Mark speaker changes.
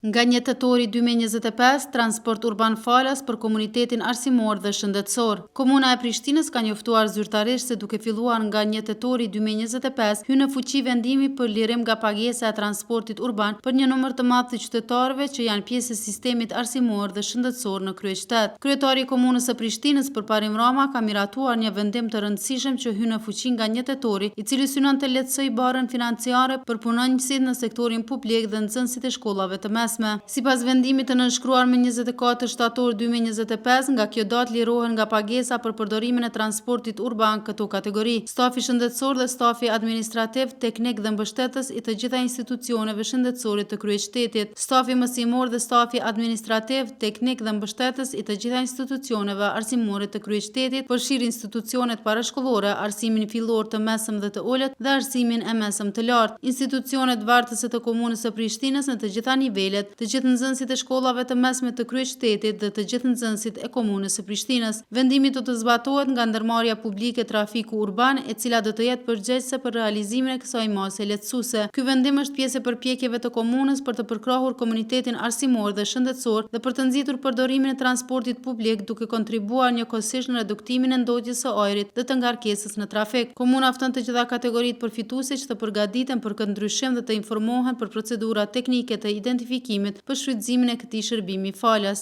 Speaker 1: Nga 1 tetori 2025, transport urban falas për komunitetin arsimor dhe shëndetësor. Komuna e Prishtinës ka njoftuar zyrtarisht se duke filluar nga 1 tetori 2025, hyn në fuqi vendimi për lirim nga pagesa e transportit urban për një numër të madh të qytetarëve që janë pjesë e sistemit arsimor dhe shëndetësor në kryeqytet. Kryetari i Komunës së Prishtinës Përparim Rama ka miratuar një vendim të rëndësishëm që hyn në fuqi nga 1 tetori, i cili synon të lehtësojë barrën financiare për punonjësit në sektorin publik dhe nxënësit e shkollave të Sipas vendimit të nënshkruar me 24 shtator 2025, nga kjo datë lirohen nga pagesa për përdorimin e transportit urban këto kategori: stafi shëndetësor dhe stafi administrativ, teknik dhe mbështetës i të gjitha institucioneve shëndetësore të kryeqytetit, stafi mësimor dhe stafi administrativ, teknik dhe mbështetës i të gjitha institucioneve arsimore të kryeqytetit, përfshir institucionet parashkollore, arsimin fillor të mesëm dhe të ulët dhe arsimin e mesëm të lartë, institucionet vartëse të Komunës së Prishtinës në të gjitha nivelet, të gjithë nxënësit e shkollave të mesme të kryeqytetit dhe të gjithë nxënësit e Komunës së Prishtinës. Vendimi do të zbatohet nga ndërmarrja publike trafiku urban, e cila do të jetë përgjegjëse për realizimin e kësaj mase lehtësuese. Ky vendim është pjesë e përpjekjeve të komunës për të përkrahur komunitetin arsimor dhe shëndetësor dhe për të nxitur përdorimin e transportit publik, duke kontribuar njëkohësisht në reduktimin e ndotjes së ajrit dhe të ngarkesës në trafik. Komuna fton të gjitha kategoritë përfituese që të përgatiten për këtë ndryshim dhe të informohen për procedura teknike të identifikimit për shfrytëzimin e këtij shërbimi falas.